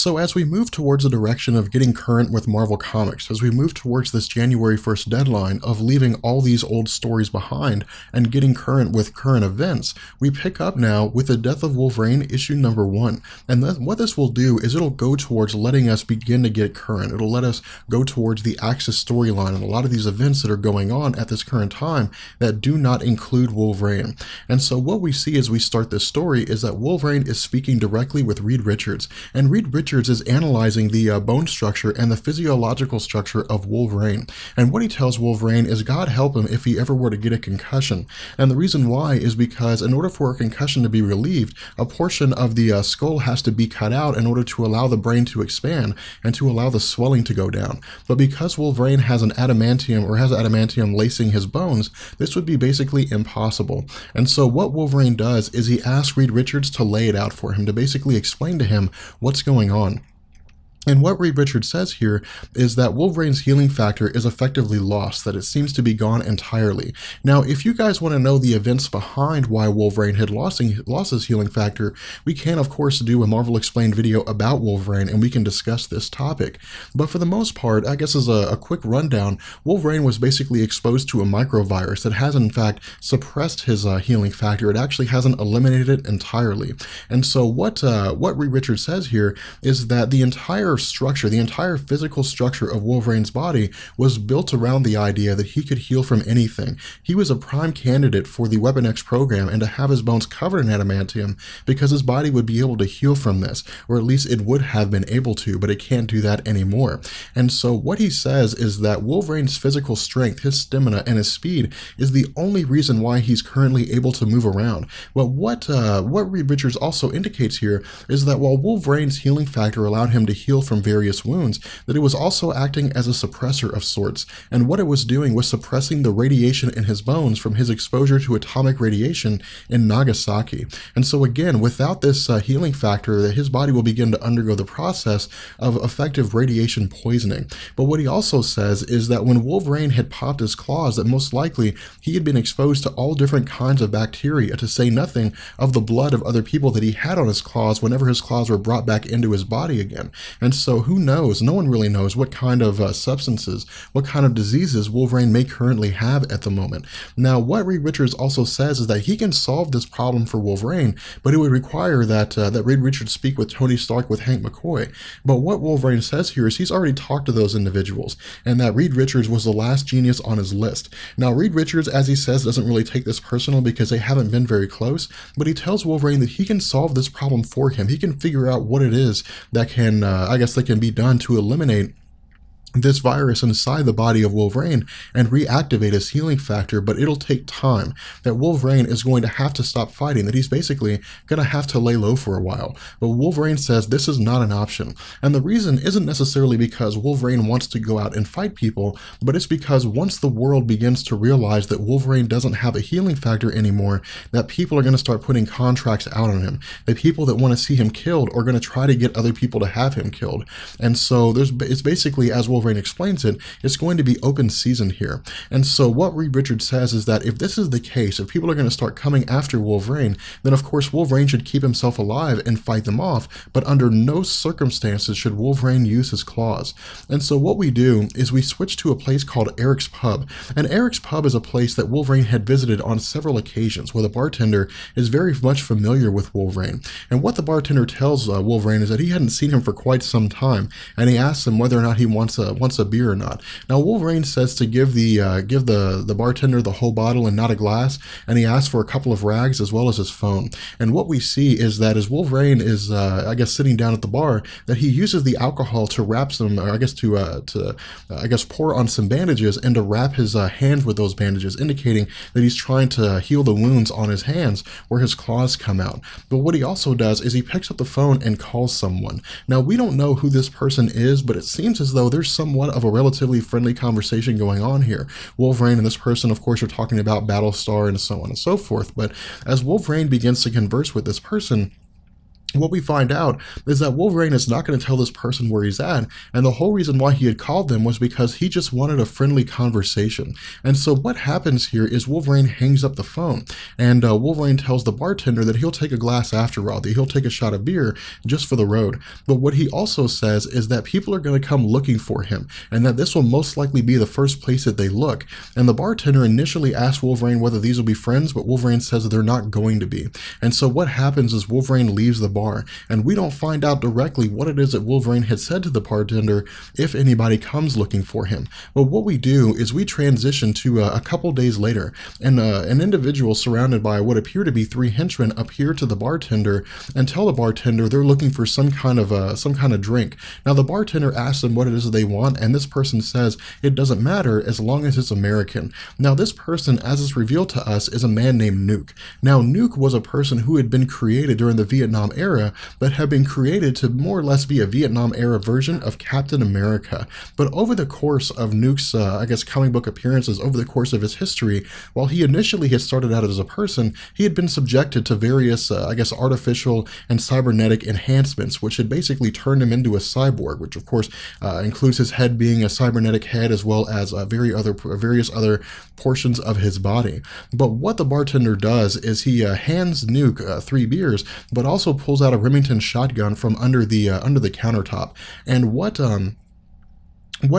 So as we move towards the direction of getting current with Marvel Comics, as we move towards this January 1st deadline of leaving all these old stories behind and getting current with current events, we pick up now with the Death of Wolverine issue number 1. And what this will do is it'll go towards letting us begin to get current. It'll let us go towards the Axis storyline and a lot of these events that are going on at this current time that do not include Wolverine. And so what we see as we start this story is that Wolverine is speaking directly with Reed Richards, and Reed Richards is analyzing the bone structure and the physiological structure of Wolverine. And what he tells Wolverine is God help him if he ever were to get a concussion. And the reason why is because in order for a concussion to be relieved, a portion of the skull has to be cut out in order to allow the brain to expand and to allow the swelling to go down. But because Wolverine has an adamantium or has adamantium lacing his bones, this would be basically impossible. And so what Wolverine does is he asks Reed Richards to lay it out for him, to basically explain to him what's going on. And what Reed Richards says here is that Wolverine's healing factor is effectively lost, that it seems to be gone entirely. Now, if you guys want to know the events behind why Wolverine had lost his healing factor, we can, of course, do a Marvel Explained video about Wolverine, and we can discuss this topic. But for the most part, I guess as a quick rundown, Wolverine was basically exposed to a microvirus that has, in fact, suppressed his healing factor. It actually hasn't eliminated it entirely. And so what Reed Richards says here is that the entire structure, the entire physical structure of Wolverine's body was built around the idea that he could heal from anything. He was a prime candidate for the Weapon X program and to have his bones covered in adamantium because his body would be able to heal from this, or at least it would have been able to, but it can't do that anymore. And so what he says is that Wolverine's physical strength, his stamina, and his speed is the only reason why he's currently able to move around. But what Reed Richards also indicates here is that while Wolverine's healing factor allowed him to heal from various wounds, that it was also acting as a suppressor of sorts, and what it was doing was suppressing the radiation in his bones from his exposure to atomic radiation in Nagasaki. And so again, without this healing factor, that his body will begin to undergo the process of effective radiation poisoning. But what he also says is that when Wolverine had popped his claws, that most likely he had been exposed to all different kinds of bacteria, to say nothing of the blood of other people that he had on his claws whenever his claws were brought back into his body again. And so who knows? No one really knows what kind of substances, what kind of diseases Wolverine may currently have at the moment. Now, what Reed Richards also says is that he can solve this problem for Wolverine, but it would require that Reed Richards speak with Tony Stark, with Hank McCoy. But what Wolverine says here is he's already talked to those individuals, and that Reed Richards was the last genius on his list. Now, Reed Richards, as he says, doesn't really take this personal because they haven't been very close, but he tells Wolverine that he can solve this problem for him. He can figure out what it is that can, that can be done to eliminate this virus inside the body of Wolverine and reactivate his healing factor, but it'll take time. That Wolverine is going to have to stop fighting, that he's basically going to have to lay low for a while. But Wolverine says this is not an option. And the reason isn't necessarily because Wolverine wants to go out and fight people, but it's because once the world begins to realize that Wolverine doesn't have a healing factor anymore, that people are going to start putting contracts out on him. The people that want to see him killed are going to try to get other people to have him killed. And so it's basically, as Wolverine explains it, it's going to be open season here. And so what Reed Richards says is that if this is the case, if people are going to start coming after Wolverine, then of course Wolverine should keep himself alive and fight them off, but under no circumstances should Wolverine use his claws. And so what we do is we switch to a place called Eric's Pub. And Eric's Pub is a place that Wolverine had visited on several occasions, where the bartender is very much familiar with Wolverine. And what the bartender tells Wolverine is that he hadn't seen him for quite some time, and he asks him whether or not he wants a beer or not. Now Wolverine says to give the bartender the whole bottle and not a glass, and he asks for a couple of rags as well as his phone. And what we see is that as Wolverine is sitting down at the bar, that he uses the alcohol to wrap some, or to pour on some bandages and to wrap his hands with those bandages, indicating that he's trying to heal the wounds on his hands where his claws come out. But what he also does is he picks up the phone and calls someone. Now we don't know who this person is, but it seems as though there's somewhat of a relatively friendly conversation going on here. Wolverine and this person, of course, are talking about Battlestar and so on and so forth, but as Wolverine begins to converse with this person, what we find out is that Wolverine is not going to tell this person where he's at, and the whole reason why he had called them was because he just wanted a friendly conversation. And so what happens here is Wolverine hangs up the phone, and Wolverine tells the bartender that he'll take a glass after all, that he'll take a shot of beer just for the road. But what he also says is that people are going to come looking for him, and that this will most likely be the first place that they look. And the bartender initially asks Wolverine whether these will be friends, but Wolverine says that they're not going to be. And so what happens is Wolverine leaves the bar, and we don't find out directly what it is that Wolverine had said to the bartender if anybody comes looking for him. But what we do is we transition to a couple days later, and an individual surrounded by what appear to be 3 henchmen appear to the bartender and tell the bartender they're looking for some kind of drink. Now the bartender asks them what it is that they want, and this person says it doesn't matter as long as it's American. Now this person, as is revealed to us, is a man named Nuke. Now Nuke was a person who had been created during the Vietnam era, but had been created to more or less be a Vietnam era version of Captain America. But over the course of Nuke's, comic book appearances, over the course of his history, while he initially had started out as a person, he had been subjected to various, artificial and cybernetic enhancements, which had basically turned him into a cyborg, which of course includes his head being a cybernetic head, as well as various other portions of his body. But what the bartender does is he hands Nuke 3 beers, but also pulls out a Remington shotgun from under the countertop. And what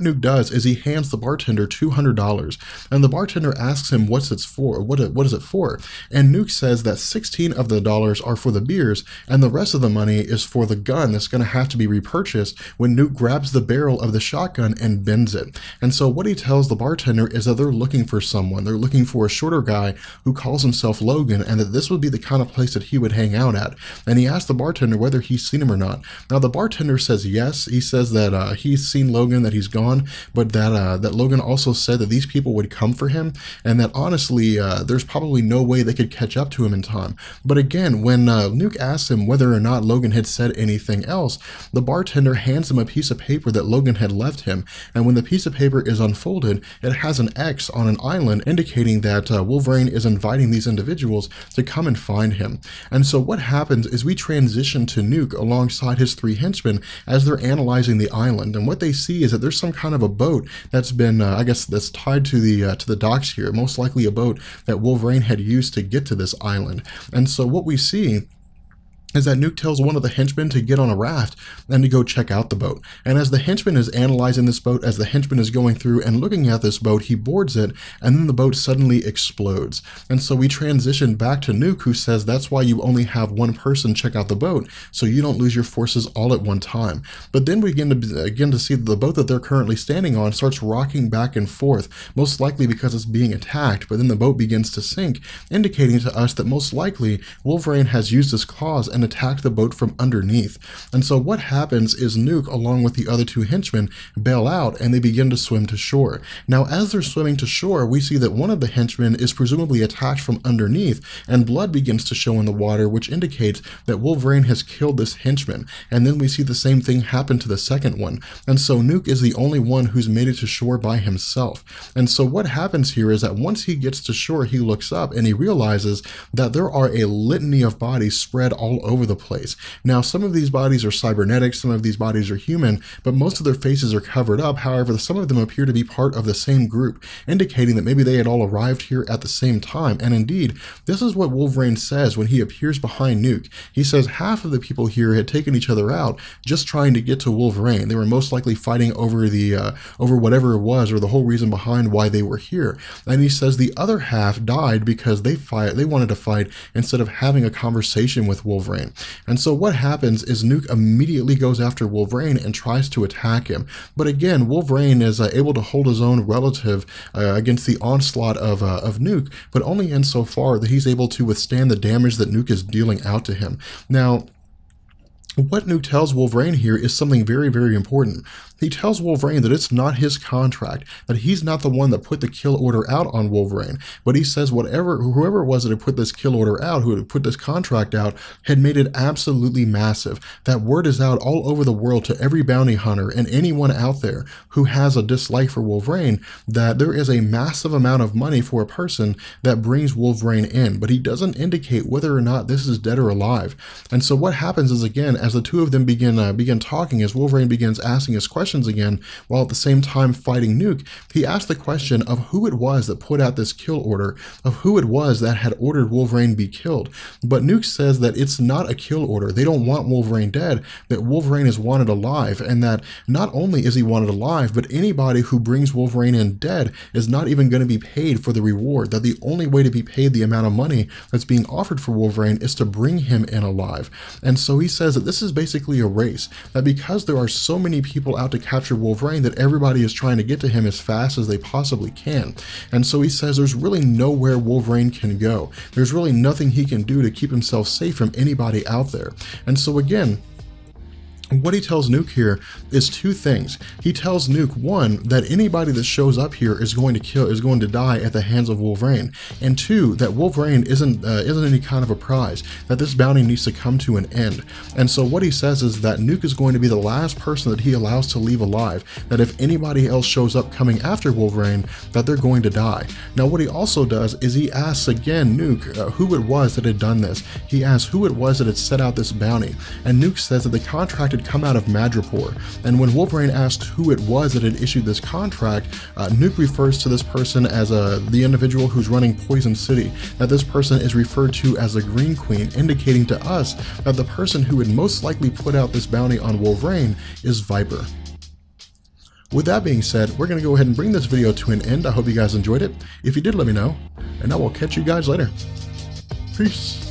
Nuke does is he hands the bartender $200, and the bartender asks him what is it for, and Nuke says that 16 of the dollars are for the beers, and the rest of the money is for the gun that's going to have to be repurchased when Nuke grabs the barrel of the shotgun and bends it. And so what he tells the bartender is that they're looking for someone. They're looking for a shorter guy who calls himself Logan, and that this would be the kind of place that he would hang out at. And he asks the bartender whether he's seen him or not. Now the bartender says yes. He says that he's seen Logan, that he's gone, but that Logan also said that these people would come for him, and that honestly there's probably no way they could catch up to him in time. But again, when Nuke asks him whether or not Logan had said anything else, the bartender hands him a piece of paper that Logan had left him, and when the piece of paper is unfolded, it has an X on an island indicating that Wolverine is inviting these individuals to come and find him. And so what happens is we transition to Nuke alongside his 3 henchmen as they're analyzing the island, and what they see is that there's some kind of a boat that's been, that's tied to the docks here, most likely a boat that Wolverine had used to get to this island. And so what we see is that Nuke tells one of the henchmen to get on a raft and to go check out the boat. And as the henchman is analyzing this boat, as the henchman is going through and looking at this boat, he boards it, and then the boat suddenly explodes. And so we transition back to Nuke, who says that's why you only have one person check out the boat, so you don't lose your forces all at one time. But then we begin to see that the boat that they're currently standing on starts rocking back and forth, most likely because it's being attacked, but then the boat begins to sink, indicating to us that most likely Wolverine has used his claws and attacked the boat from underneath. And so what happens is Nuke, along with the other 2 henchmen, bail out, and they begin to swim to shore. Now as they're swimming to shore, we see that one of the henchmen is presumably attacked from underneath, and blood begins to show in the water, which indicates that Wolverine has killed this henchman. And then we see the same thing happen to the second one. And so Nuke is the only one who's made it to shore by himself. And so what happens here is that once he gets to shore, he looks up and he realizes that there are a litany of bodies spread all over the place. Now, some of these bodies are cybernetic, some of these bodies are human, but most of their faces are covered up. However, some of them appear to be part of the same group, indicating that maybe they had all arrived here at the same time. And indeed, this is what Wolverine says when he appears behind Nuke. He says half of the people here had taken each other out just trying to get to Wolverine. They were most likely fighting over over whatever it was, or the whole reason behind why they were here. And he says the other half died because they wanted to fight instead of having a conversation with Wolverine. And so what happens is Nuke immediately goes after Wolverine and tries to attack him. But again, Wolverine is able to hold his own relative against the onslaught of Nuke, but only insofar that he's able to withstand the damage that Nuke is dealing out to him. Now, what Nuke tells Wolverine here is something very, very important. He tells Wolverine that it's not his contract, that he's not the one that put the kill order out on Wolverine, but he says whoever it was that had put this kill order out, who had put this contract out, had made it absolutely massive. That word is out all over the world to every bounty hunter and anyone out there who has a dislike for Wolverine, that there is a massive amount of money for a person that brings Wolverine in, but he doesn't indicate whether or not this is dead or alive. And so what happens is, again, as the two of them begin talking, as Wolverine begins asking his questions again, while at the same time fighting Nuke, he asked the question of who it was that put out this kill order, of who it was that had ordered Wolverine be killed. But Nuke says that it's not a kill order. They don't want Wolverine dead, that Wolverine is wanted alive, and that not only is he wanted alive, but anybody who brings Wolverine in dead is not even going to be paid for the reward, that the only way to be paid the amount of money that's being offered for Wolverine is to bring him in alive. And so he says that this is basically a race, that because there are so many people out to capture Wolverine, that everybody is trying to get to him as fast as they possibly can. And so he says there's really nowhere Wolverine can go. There's really nothing he can do to keep himself safe from anybody out there. And so again, what he tells Nuke here is two things. He tells Nuke, one, that anybody that shows up here is going to die at the hands of Wolverine, and two, that Wolverine isn't any kind of a prize, that this bounty needs to come to an end. And so what he says is that Nuke is going to be the last person that he allows to leave alive, that if anybody else shows up coming after Wolverine, that they're going to die. Now what he also does is he asks again Nuke who it was that had done this. He asks who it was that had set out this bounty, and Nuke says that the contract had come out of Madripoor. And when Wolverine asked who it was that had issued this contract, Nuke refers to this person as the individual who's running Poison City, that this person is referred to as the Green Queen, indicating to us that the person who would most likely put out this bounty on Wolverine is Viper. With that being said, we're going to go ahead and bring this video to an end. I hope you guys enjoyed it. If you did, let me know, and I will catch you guys later. Peace.